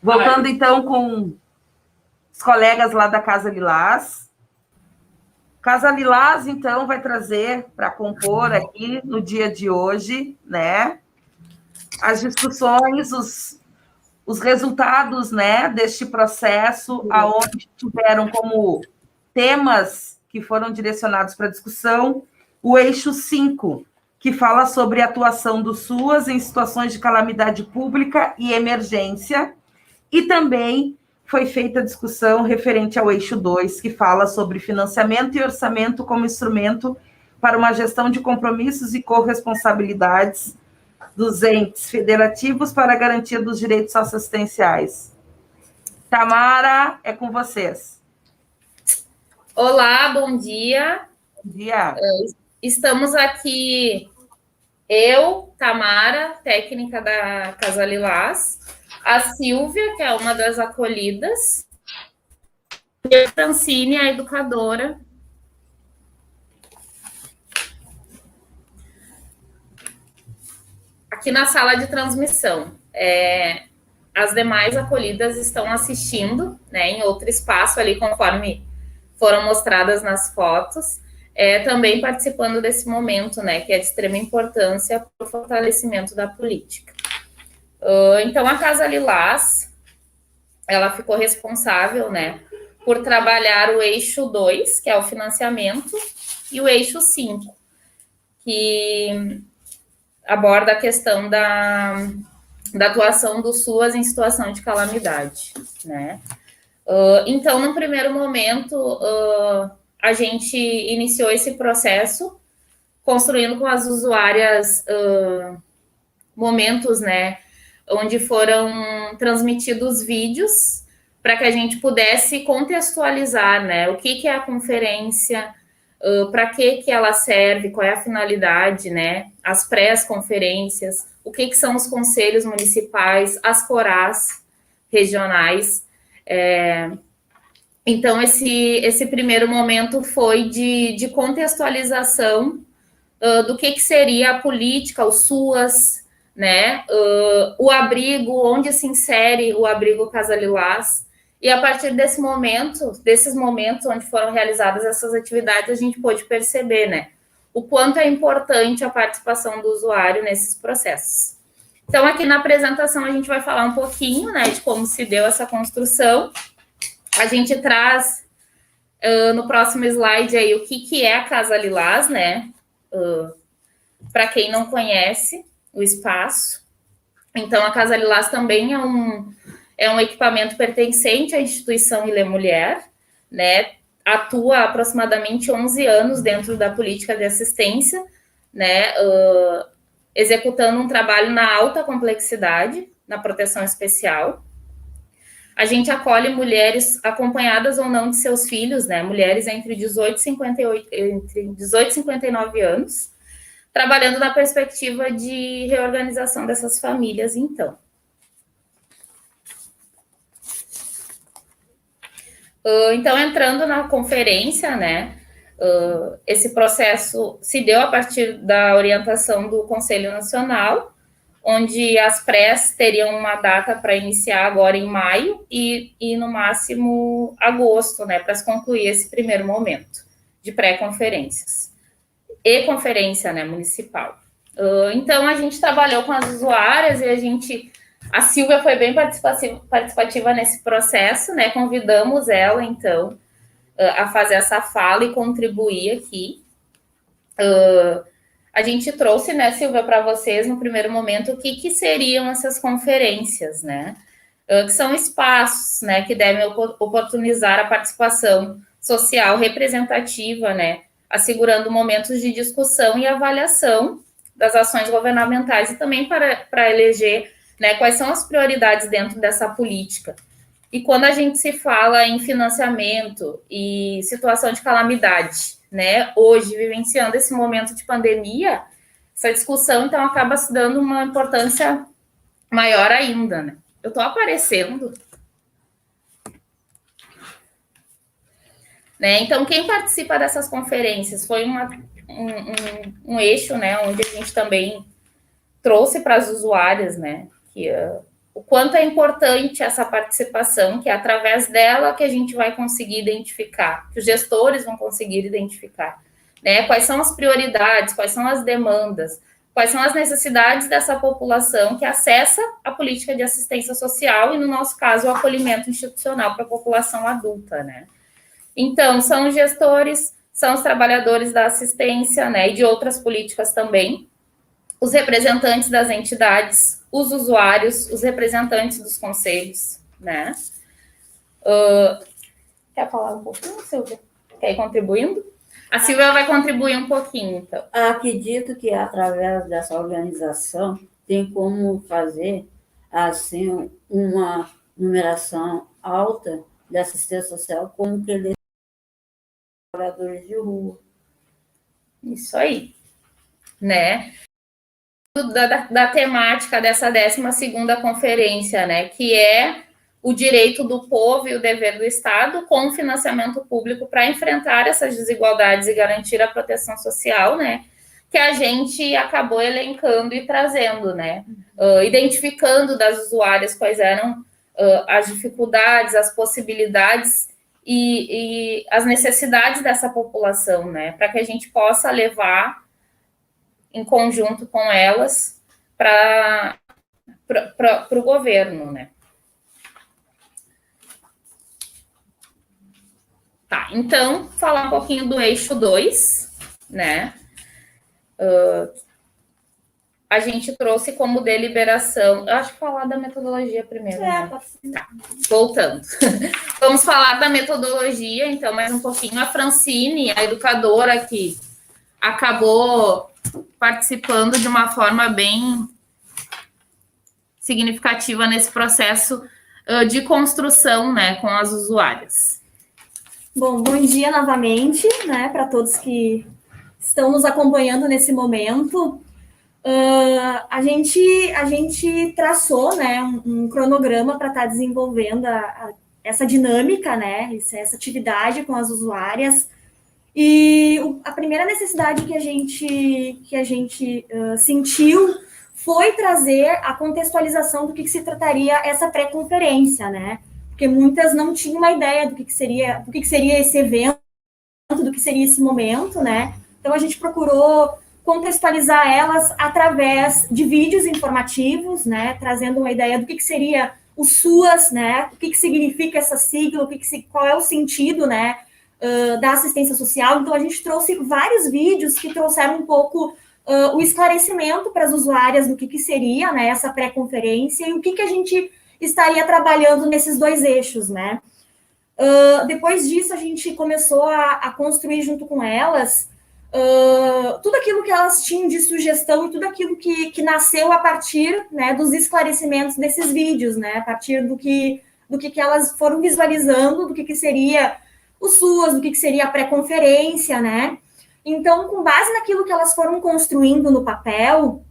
Voltando, então, com os colegas lá da Casa Lilás. Casa Lilás, então, vai trazer para compor aqui no dia de hoje, né, as discussões, os resultados, né, deste processo, aonde tiveram como temas que foram direcionados para discussão o eixo 5, que fala sobre a atuação do SUAS em situações de calamidade pública e emergência, e também foi feita a discussão referente ao eixo 2, que fala sobre financiamento e orçamento como instrumento para uma gestão de compromissos e corresponsabilidades dos entes federativos para a garantia dos direitos assistenciais. Tamara, é com vocês. Olá, bom dia. Bom dia. Estamos aqui, eu, Tamara, técnica da Casa Lilás, a Silvia, que é uma das acolhidas, e a Francine, a educadora. Aqui na sala de transmissão. As demais acolhidas estão assistindo, né, em outro espaço ali, conforme foram mostradas nas fotos, também participando desse momento, né, que é de extrema importância para o fortalecimento da política. Então, a Casa Lilás, ela ficou responsável, né, por trabalhar o eixo 2, que é o financiamento, e o eixo 5, que aborda a questão da atuação do SUAS em situação de calamidade, né? Então, no primeiro momento, a gente iniciou esse processo construindo com as usuárias momentos, né, onde foram transmitidos vídeos para que a gente pudesse contextualizar, né, o que é a conferência, para que ela serve, qual é a finalidade, né, as pré-conferências, o que são os conselhos municipais, as corás regionais. Então, esse primeiro momento foi de contextualização do que seria a política, o SUAS, né, o abrigo, onde se insere o abrigo Casa Lilás. E a partir desses momentos onde foram realizadas essas atividades, a gente pôde perceber, né, o quanto é importante a participação do usuário nesses processos. Então, aqui na apresentação, a gente vai falar um pouquinho, né, de como se deu essa construção. A gente traz no próximo slide aí o que é a Casa Lilás, né, para quem não conhece o espaço. Então, a Casa Lilás também é um equipamento pertencente à instituição Ilê Mulher, né? Atua há aproximadamente 11 anos dentro da política de assistência, né? Executando um trabalho na alta complexidade, na proteção especial. A gente acolhe mulheres acompanhadas ou não de seus filhos, né? Mulheres entre 18 e 59 anos, trabalhando na perspectiva de reorganização dessas famílias, então. Então, entrando na conferência, né, esse processo se deu a partir da orientação do Conselho Nacional, onde as prés teriam uma data para iniciar agora em maio e no máximo agosto, né, para se concluir esse primeiro momento de pré-conferências e conferência, né, municipal. Então, a gente trabalhou com as usuárias e a Silvia foi bem participativa nesse processo, né? Convidamos ela, então, a fazer essa fala e contribuir aqui. A gente trouxe, né, Silvia, para vocês, no primeiro momento, o que seriam essas conferências, né? Que são espaços, né, que devem oportunizar a participação social representativa, né? Assegurando momentos de discussão e avaliação das ações governamentais e também para eleger, né, quais são as prioridades dentro dessa política. E quando a gente se fala em financiamento e situação de calamidade, né, hoje, vivenciando esse momento de pandemia, essa discussão, então, acaba se dando uma importância maior ainda, né? Eu estou aparecendo. Né? Então, quem participa dessas conferências foi um eixo, né, onde a gente também trouxe para as usuárias, né, que o quanto é importante essa participação, que é através dela que a gente vai conseguir identificar, que os gestores vão conseguir identificar, né? Quais são as prioridades, quais são as demandas, quais são as necessidades dessa população que acessa a política de assistência social e, no nosso caso, o acolhimento institucional para a população adulta, né? Então, são os gestores, são os trabalhadores da assistência, né, e de outras políticas também, os representantes das entidades, os usuários, os representantes dos conselhos, né? Quer falar um pouquinho, Silvia? Quer ir contribuindo? A Silvia vai contribuir um pouquinho, então. Acredito que, através dessa organização, tem como fazer, assim, uma numeração alta de assistência social, como que eles são trabalhadores de rua. Isso aí, né? Da temática dessa 12ª conferência, né, que é o direito do povo e o dever do Estado com financiamento público para enfrentar essas desigualdades e garantir a proteção social, né, que a gente acabou elencando e trazendo, né, identificando das usuárias quais eram as dificuldades, as possibilidades e as necessidades dessa população, né, para que a gente possa levar em conjunto com elas para o governo, né? Tá, então, falar um pouquinho do eixo 2, né? A gente trouxe como deliberação... Eu acho que falar da metodologia primeiro, né? Tá, voltando. Vamos falar da metodologia, então, mais um pouquinho. A Francine, a educadora que acabou participando de uma forma bem significativa nesse processo de construção, né, com as usuárias. Bom dia novamente, né, para todos que estão nos acompanhando nesse momento. A gente traçou, né, um cronograma para estar desenvolvendo essa dinâmica, né, essa atividade com as usuárias. E a primeira necessidade que a gente sentiu foi trazer a contextualização do que se trataria essa pré-conferência, né? Porque muitas não tinham uma ideia do que seria esse evento, do que seria esse momento, né? Então a gente procurou contextualizar elas através de vídeos informativos, né? Trazendo uma ideia do que seria o SUAS, né? O que significa essa sigla, qual é o sentido, né? Da assistência social. Então, a gente trouxe vários vídeos que trouxeram um pouco o esclarecimento para as usuárias do que seria, né, essa pré-conferência e o que a gente estaria trabalhando nesses dois eixos, né. Depois disso, a gente começou a construir junto com elas tudo aquilo que elas tinham de sugestão e tudo aquilo que nasceu a partir, né, dos esclarecimentos desses vídeos, né, a partir do que elas foram visualizando, do que seria o SUAS, do que seria a pré-conferência, né? Então, com base naquilo que elas foram construindo no papel,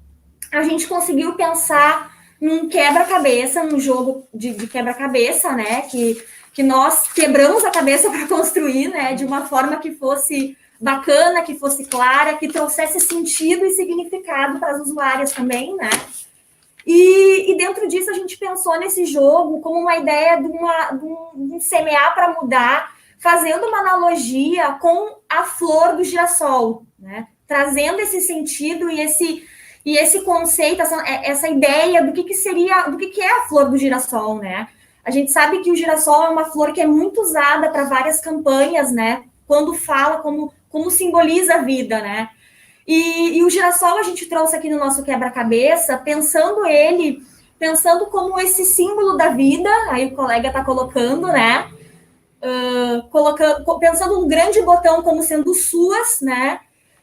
a gente conseguiu pensar num quebra-cabeça, num jogo de quebra-cabeça, né? Que nós quebramos a cabeça para construir, né? De uma forma que fosse bacana, que fosse clara, que trouxesse sentido e significado para as usuárias também, né? E dentro disso a gente pensou nesse jogo como uma ideia de um semear para mudar, fazendo uma analogia com a flor do girassol, né? Trazendo esse sentido e esse conceito, essa ideia do que seria, do que é a flor do girassol, né? A gente sabe que o girassol é uma flor que é muito usada para várias campanhas, né? Quando fala como simboliza a vida, né? E o girassol a gente trouxe aqui no nosso quebra-cabeça, pensando como esse símbolo da vida, aí o colega está colocando, né? Pensando um grande botão como sendo SUAS, né?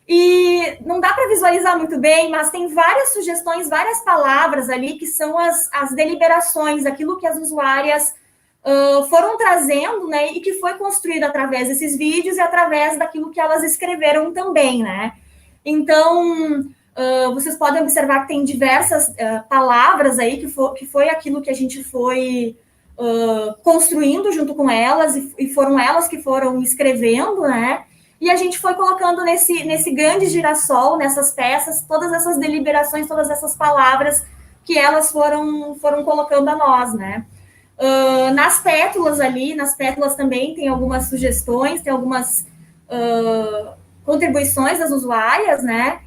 E não dá para visualizar muito bem, mas tem várias sugestões, várias palavras ali que são as deliberações, aquilo que as usuárias foram trazendo, né? E que foi construído através desses vídeos e através daquilo que elas escreveram também, né? Então, vocês podem observar que tem diversas palavras aí que foi aquilo que a gente foi construindo junto com elas, e foram elas que foram escrevendo, né? E a gente foi colocando nesse grande girassol, nessas peças, todas essas deliberações, todas essas palavras que elas foram colocando a nós, né? Nas pétalas ali, nas pétalas também tem algumas sugestões, tem algumas contribuições das usuárias, né?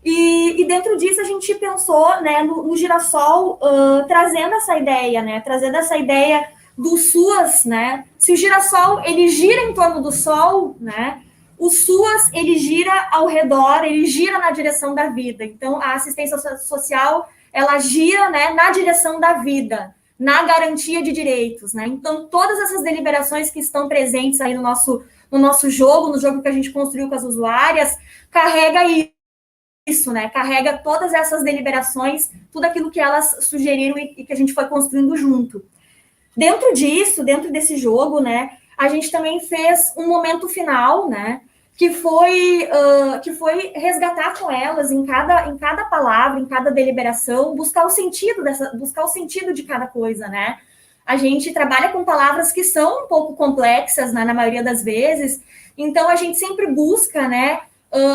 E dentro disso a gente pensou, né, no girassol, trazendo essa ideia, né? Trazendo essa ideia do SUAS, né? Se o girassol ele gira em torno do Sol, né? O SUAS ele gira ao redor, ele gira na direção da vida. Então a assistência social ela gira, né, na direção da vida, na garantia de direitos, né? Então todas essas deliberações que estão presentes aí no nosso jogo, no jogo que a gente construiu com as usuárias, carrega isso, né? Carrega todas essas deliberações, tudo aquilo que elas sugeriram e que a gente foi construindo junto. Dentro disso, dentro desse jogo, né, a gente também fez um momento final, né, que foi resgatar com elas em cada palavra, em cada deliberação, buscar o sentido de cada coisa, né? A gente trabalha com palavras que são um pouco complexas, né, na maioria das vezes, então a gente sempre busca, né,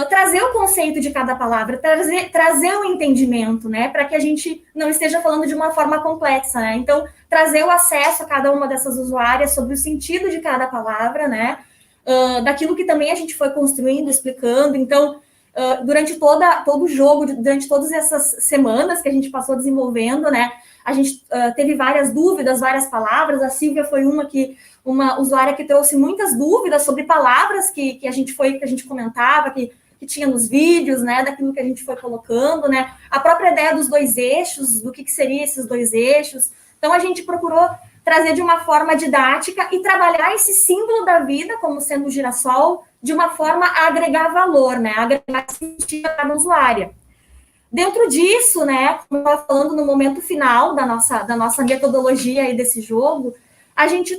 trazer o conceito de cada palavra, trazer o entendimento, né, para que a gente não esteja falando de uma forma complexa, né? Então, trazer o acesso a cada uma dessas usuárias sobre o sentido de cada palavra, né, daquilo que também a gente foi construindo, explicando. Então, durante todo o jogo, durante todas essas semanas que a gente passou desenvolvendo, né, a gente teve várias dúvidas, várias palavras. A Silvia foi uma usuária que trouxe muitas dúvidas sobre palavras que a gente comentava, que tinha nos vídeos, né, daquilo que a gente foi colocando, né, a própria ideia dos 2 eixos, do que seriam esses 2 eixos. Então, a gente procurou trazer de uma forma didática e trabalhar esse símbolo da vida, como sendo o girassol, de uma forma a agregar valor, né, a agregar sentido para a usuária. Dentro disso, né, como eu estava falando no momento final da nossa metodologia aí desse jogo, a gente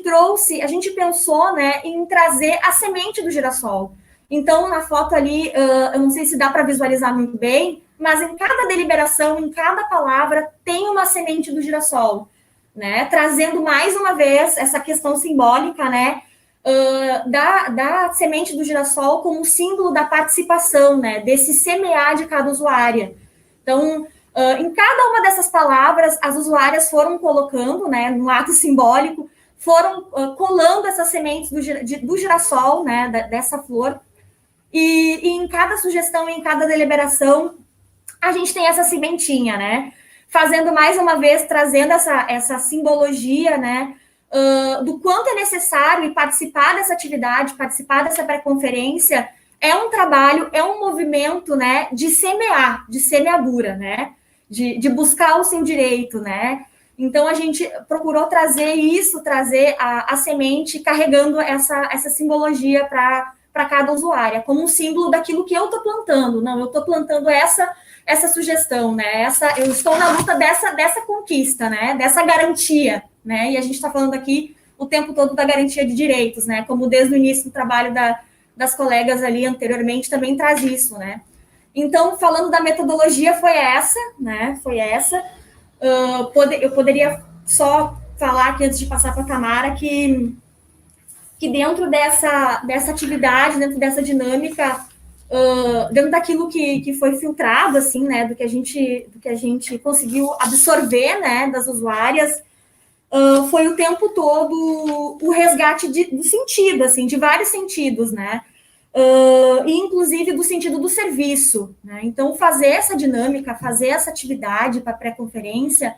pensou, né, em trazer a semente do girassol. Então, na foto ali, eu não sei se dá para visualizar muito bem, mas em cada deliberação, em cada palavra, tem uma semente do girassol, né, trazendo mais uma vez essa questão simbólica, né, da semente do girassol como símbolo da participação, né, desse semear de cada usuária. Então, em cada uma dessas palavras, as usuárias foram colocando, né, num ato simbólico, foram colando essas sementes do girassol, né, dessa flor, e em cada sugestão, em cada deliberação, a gente tem essa sementinha, né, fazendo mais uma vez, trazendo essa simbologia, né, do quanto é necessário participar dessa atividade, participar dessa pré-conferência. É um trabalho, é um movimento, né, de semear, de semeadura, né, de buscar o seu direito, né. Então, a gente procurou trazer a semente, carregando essa simbologia para cada usuária, como um símbolo daquilo que eu estou plantando. Não, eu estou plantando essa sugestão, né, eu estou na luta dessa conquista, né, dessa garantia, né, e a gente está falando aqui o tempo todo da garantia de direitos, né, como desde o início do trabalho das colegas ali anteriormente também traz isso, né. Então, falando da metodologia, foi essa. Eu poderia só falar aqui, antes de passar para a Tamara, que dentro dessa atividade, dentro dessa dinâmica, dentro daquilo que foi filtrado, assim, né, do que a gente conseguiu absorver, né, das usuárias, foi o tempo todo o resgate do sentido, assim, de vários sentidos, né, e inclusive do sentido do serviço, né? Então, fazer essa dinâmica, fazer essa atividade para a pré-conferência,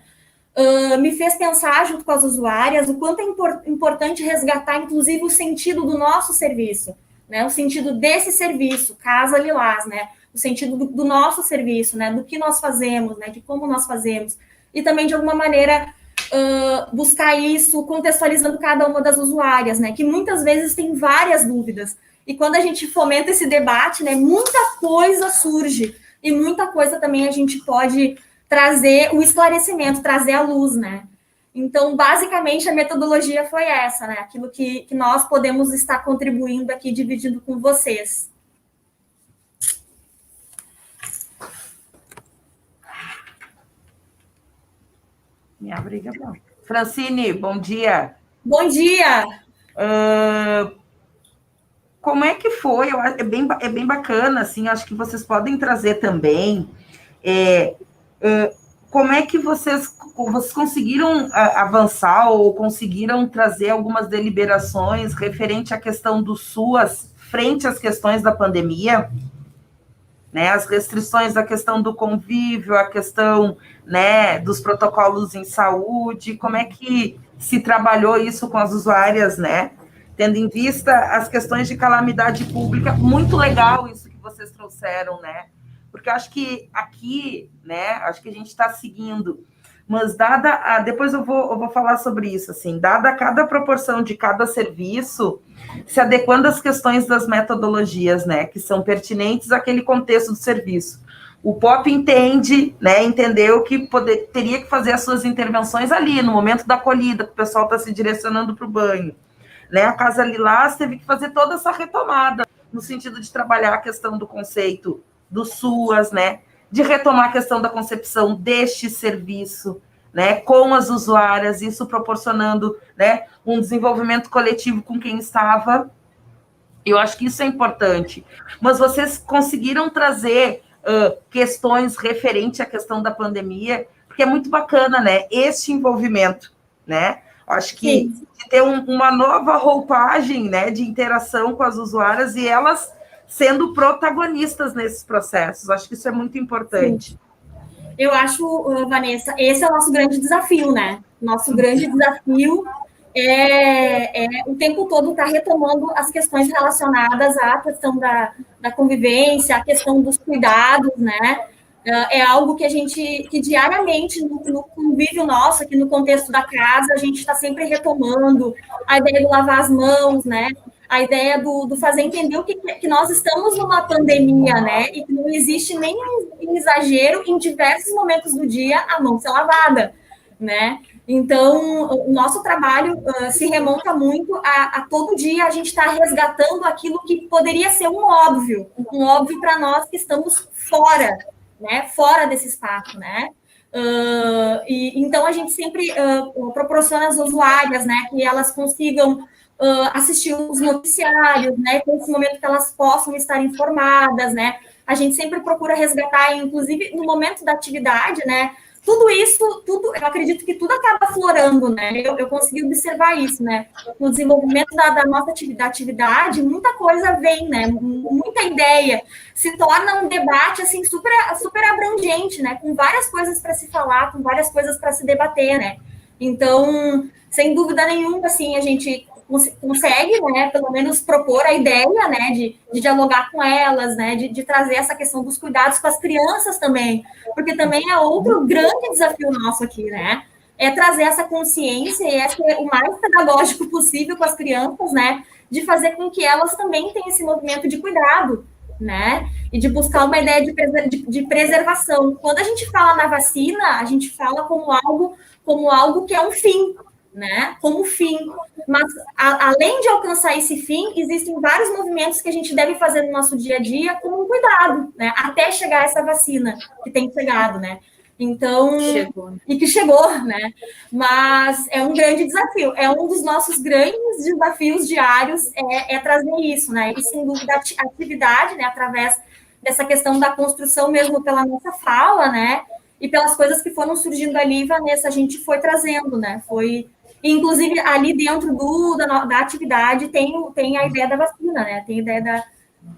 me fez pensar, junto com as usuárias, o quanto é importante resgatar, inclusive, o sentido do nosso serviço, né? O sentido desse serviço, Casa Lilás, né? O sentido do nosso serviço, né? Do que nós fazemos, né? De como nós fazemos. E também, de alguma maneira, buscar isso contextualizando cada uma das usuárias, né? Que muitas vezes tem várias dúvidas. E quando a gente fomenta esse debate, né? Muita coisa surge. E muita coisa também a gente pode trazer o esclarecimento, trazer a luz, né? Então, basicamente, a metodologia foi essa, né? Aquilo que nós podemos estar contribuindo aqui, dividindo com vocês. Minha briga, não. Francine, bom dia. Bom dia! Como é que foi? É bem bacana, assim, acho que vocês podem trazer também como é que vocês conseguiram avançar ou conseguiram trazer algumas deliberações referente à questão do SUAS frente às questões da pandemia? Né, as restrições da questão do convívio, a questão, né, dos protocolos em saúde, como é que se trabalhou isso com as usuárias, né? Tendo em vista as questões de calamidade pública, muito legal isso que vocês trouxeram, né? Porque eu acho que aqui, né, acho que a gente está seguindo, mas depois eu vou falar sobre isso, assim, dada cada proporção de cada serviço, se adequando às questões das metodologias, né, que são pertinentes àquele contexto do serviço. O POP entendeu que teria que fazer as suas intervenções ali, no momento da acolhida, que o pessoal está se direcionando para o banho. Né? A Casa Lilás teve que fazer toda essa retomada, no sentido de trabalhar a questão do conceito do SUAS, né, de retomar a questão da concepção deste serviço, né, com as usuárias, isso proporcionando, né, um desenvolvimento coletivo com quem estava. Eu acho que isso é importante. Mas vocês conseguiram trazer questões referentes à questão da pandemia, porque é muito bacana, né, este envolvimento, né? Acho que ter uma nova roupagem, né, de interação com as usuárias e elas sendo protagonistas nesses processos. Acho que isso é muito importante. Sim. Eu acho, Vanessa, esse é o nosso grande desafio, né? Nosso grande desafio é o tempo todo estar retomando as questões relacionadas à questão da convivência, à questão dos cuidados, né? É algo que diariamente, no convívio nosso, aqui no contexto da casa, a gente está sempre retomando a ideia do lavar as mãos, né? A ideia do fazer entender que nós estamos numa pandemia, né? E que não existe nenhum exagero em diversos momentos do dia a mão ser lavada, né? Então, o nosso trabalho se remonta muito a todo dia a gente estar resgatando aquilo que poderia ser um óbvio para nós que estamos fora, né? Fora desse espaço, né? Então, a gente sempre proporciona às usuárias, né? Que elas consigam assistir os noticiários, né? Nesse momento que elas possam estar informadas, né? A gente sempre procura resgatar, inclusive no momento da atividade, né? Tudo isso, eu acredito que tudo acaba florando, né? Eu consegui observar isso, né? No desenvolvimento da nossa atividade, muita coisa vem, né? Muita ideia. Se torna um debate, assim, super, super abrangente, né? Com várias coisas para se falar, com várias coisas para se debater, né? Então, sem dúvida nenhuma, assim, a gente consegue, né, pelo menos propor a ideia, né, de dialogar com elas, né, de trazer essa questão dos cuidados com as crianças também, porque também é outro grande desafio nosso aqui, né, é trazer essa consciência e ser o mais pedagógico possível com as crianças, né, de fazer com que elas também tenham esse movimento de cuidado, né, e de buscar uma ideia de preservação. Quando a gente fala na vacina, a gente fala como algo que é um fim, né, como fim, mas além de alcançar esse fim, existem vários movimentos que a gente deve fazer no nosso dia a dia como um cuidado, né, até chegar essa vacina que tem chegado, né, então, e que chegou, né, mas é um grande desafio, é um dos nossos grandes desafios diários, é trazer isso, né, e sem dúvida a atividade, né, através dessa questão da construção mesmo pela nossa fala, né, e pelas coisas que foram surgindo ali, Vanessa, a gente foi trazendo, né, inclusive, ali dentro da atividade tem a ideia da vacina, né? Tem a ideia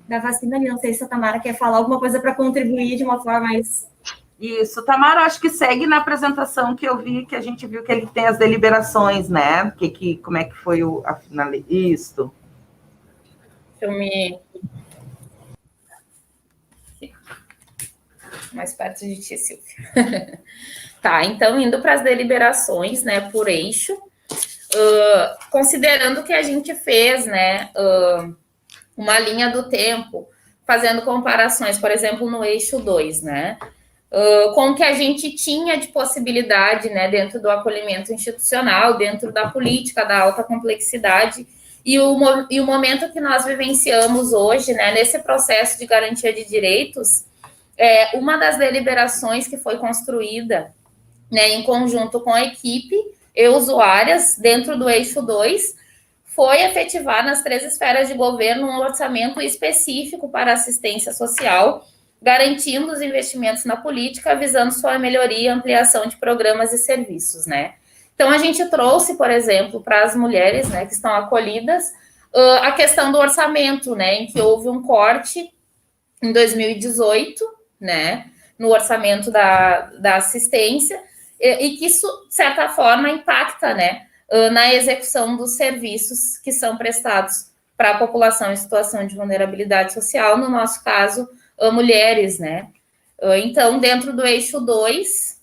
da vacina ali. Não sei se a Tamara quer falar alguma coisa para contribuir de uma forma mais... Isso, Tamara, acho que segue na apresentação que eu vi, que a gente viu que ele tem as deliberações, né? Como é que foi a finalização? Isso. Deixa eu me... Mais perto de ti, Silvia. Tá, então, indo para as deliberações, né, por eixo, considerando que a gente fez, né, uma linha do tempo, fazendo comparações, por exemplo, no eixo 2, né, com o que a gente tinha de possibilidade, né, dentro do acolhimento institucional, dentro da política da alta complexidade, e o momento que nós vivenciamos hoje, né, nesse processo de garantia de direitos, uma das deliberações que foi construída, né, em conjunto com a equipe e usuárias, dentro do eixo 2, foi efetivar nas 3 esferas de governo um orçamento específico para assistência social, garantindo os investimentos na política, visando sua melhoria e ampliação de programas e serviços, né? Então, a gente trouxe, por exemplo, para as mulheres, né, que estão acolhidas, a questão do orçamento, né, em que houve um corte em 2018, né, no orçamento da assistência, e que isso, de certa forma, impacta, né, na execução dos serviços que são prestados para a população em situação de vulnerabilidade social, no nosso caso, mulheres, né. Então, dentro do eixo 2,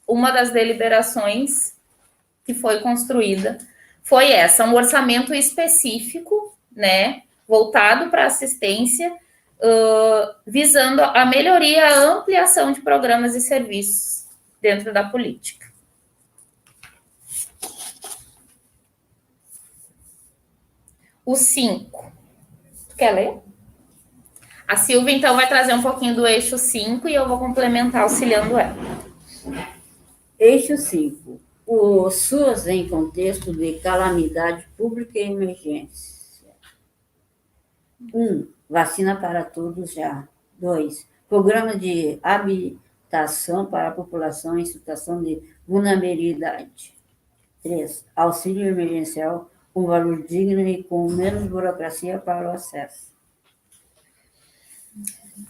uma das deliberações que foi construída foi essa, um orçamento específico, né, voltado para assistência, visando a melhoria, a ampliação de programas e serviços dentro da política. O 5. Tu quer ler? A Silvia, então, vai trazer um pouquinho do eixo 5 e eu vou complementar auxiliando ela. Eixo 5. O SUAS em contexto de calamidade pública e emergência. 1. Vacina para todos já. 2. Programa de habitação para a população em situação de vulnerabilidade. 3. Auxílio emergencial com valor digno e com menos burocracia para o acesso.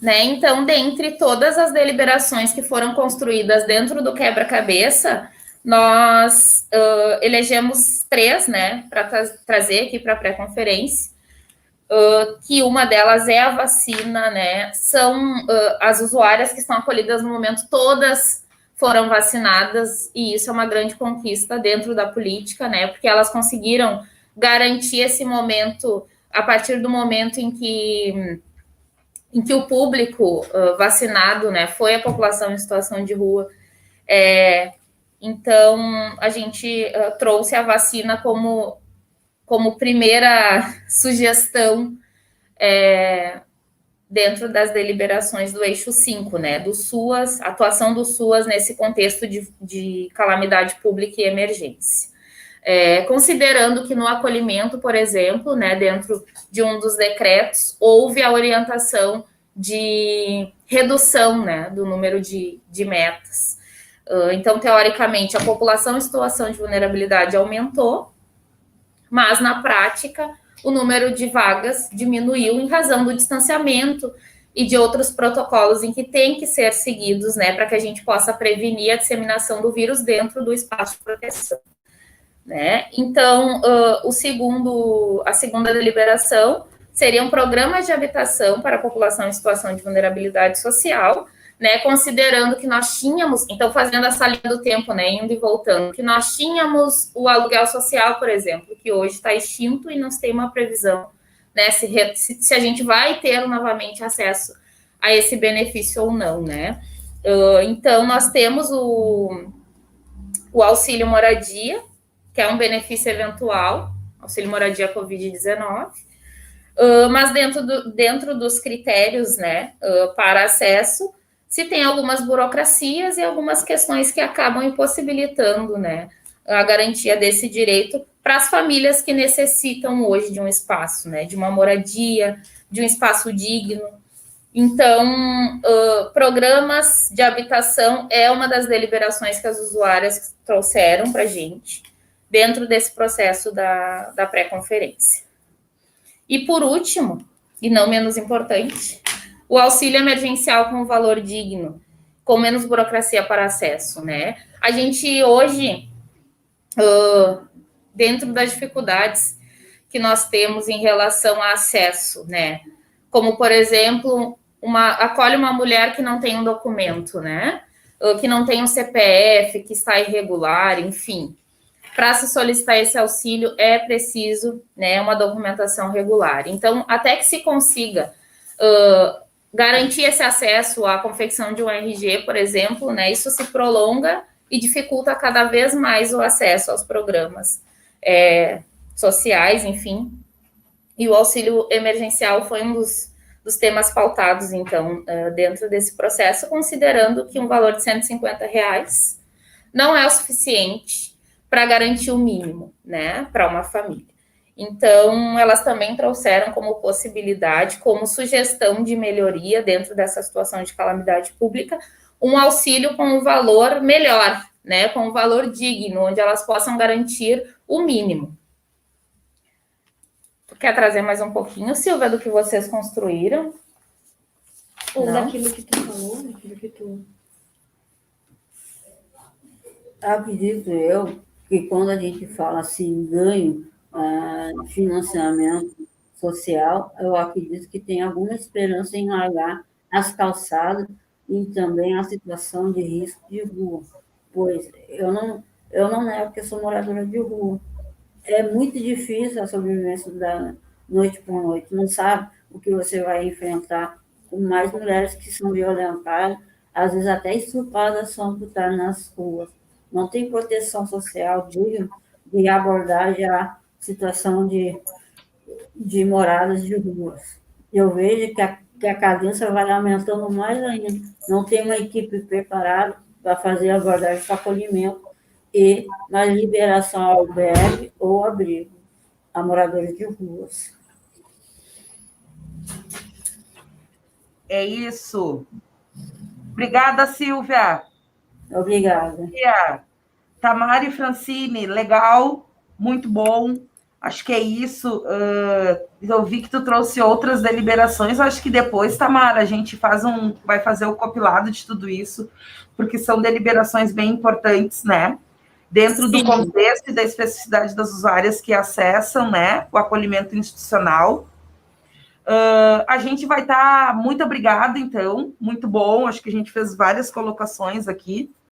Né? Então, dentre todas as deliberações que foram construídas dentro do quebra-cabeça, nós elegemos 3, né, para trazer aqui para a pré-conferência, que uma delas é a vacina, né, são as usuárias que estão acolhidas no momento, todas foram vacinadas, e isso é uma grande conquista dentro da política, né, porque elas conseguiram garantir esse momento, a partir do momento em que o público vacinado, né, foi a população em situação de rua. Então, a gente trouxe a vacina como primeira sugestão dentro das deliberações do eixo 5, né, do SUAS, atuação do SUAS nesse contexto de calamidade pública e emergência. Considerando que no acolhimento, por exemplo, né, dentro de um dos decretos, houve a orientação de redução, né, do número de metas. Então, teoricamente, a população em situação de vulnerabilidade aumentou, mas, na prática, o número de vagas diminuiu em razão do distanciamento e de outros protocolos em que tem que ser seguidos, né, para que a gente possa prevenir a disseminação do vírus dentro do espaço de proteção. Né? Então, a segunda deliberação seriam programas de habitação para a população em situação de vulnerabilidade social, né? Considerando que nós tínhamos, então fazendo essa linha do tempo, né? Indo e voltando, que nós tínhamos o aluguel social, por exemplo, que hoje está extinto e não se tem uma previsão, né? Se a gente vai ter novamente acesso a esse benefício ou não, né? Então, nós temos o auxílio moradia, que é um benefício eventual, auxílio moradia Covid-19, mas dentro dos critérios, né, para acesso, se tem algumas burocracias e algumas questões que acabam impossibilitando, né, a garantia desse direito para as famílias que necessitam hoje de um espaço, né, de uma moradia, de um espaço digno. Então, programas de habitação é uma das deliberações que as usuárias trouxeram para a gente, dentro desse processo da pré-conferência. E, por último, e não menos importante, o auxílio emergencial com valor digno, com menos burocracia para acesso, né? A gente, hoje, dentro das dificuldades que nós temos em relação a acesso, né? Como, por exemplo, acolhe uma mulher que não tem um documento, né? Que não tem um CPF, que está irregular, enfim. Para se solicitar esse auxílio, é preciso, né, uma documentação regular. Então, até que se consiga garantir esse acesso à confecção de um RG, por exemplo, né, isso se prolonga e dificulta cada vez mais o acesso aos programas sociais, enfim. E o auxílio emergencial foi um dos temas pautados, então, dentro desse processo, considerando que um valor de R$150 não é o suficiente para garantir o mínimo, né, para uma família. Então, elas também trouxeram como possibilidade, como sugestão de melhoria dentro dessa situação de calamidade pública, um auxílio com um valor melhor, né, com um valor digno, onde elas possam garantir o mínimo. Tu quer trazer mais um pouquinho, Silvia, do que vocês construíram? Ou Não? daquilo que tu falou, daquilo que tu... Acredito eu que quando a gente fala assim, ganho, financiamento social, eu acredito que tem alguma esperança em largar as calçadas e também a situação de risco de rua, pois eu não nego que eu sou moradora de rua. É muito difícil a sobrevivência da noite por noite, não sabe o que você vai enfrentar, com mais mulheres que são violentadas, às vezes até estupradas são por estar nas ruas. Não tem proteção social digna de abordagem a situação de moradas de ruas. Eu vejo que a cadência vai aumentando mais ainda. Não tem uma equipe preparada para fazer abordagem para acolhimento e mais liberação ao albergue ou abrigo a moradores de ruas. É isso. Obrigada, Silvia. Obrigada. Tamara e Francine, legal, muito bom. Acho que é isso. Eu vi que tu trouxe outras deliberações. Acho que depois, Tamara, a gente vai fazer o compilado de tudo isso, porque são deliberações bem importantes, né? Dentro do contexto e da especificidade das usuárias que acessam, né, o acolhimento institucional. A gente vai estar... Muito obrigada, então. Muito bom. Acho que a gente fez várias colocações aqui.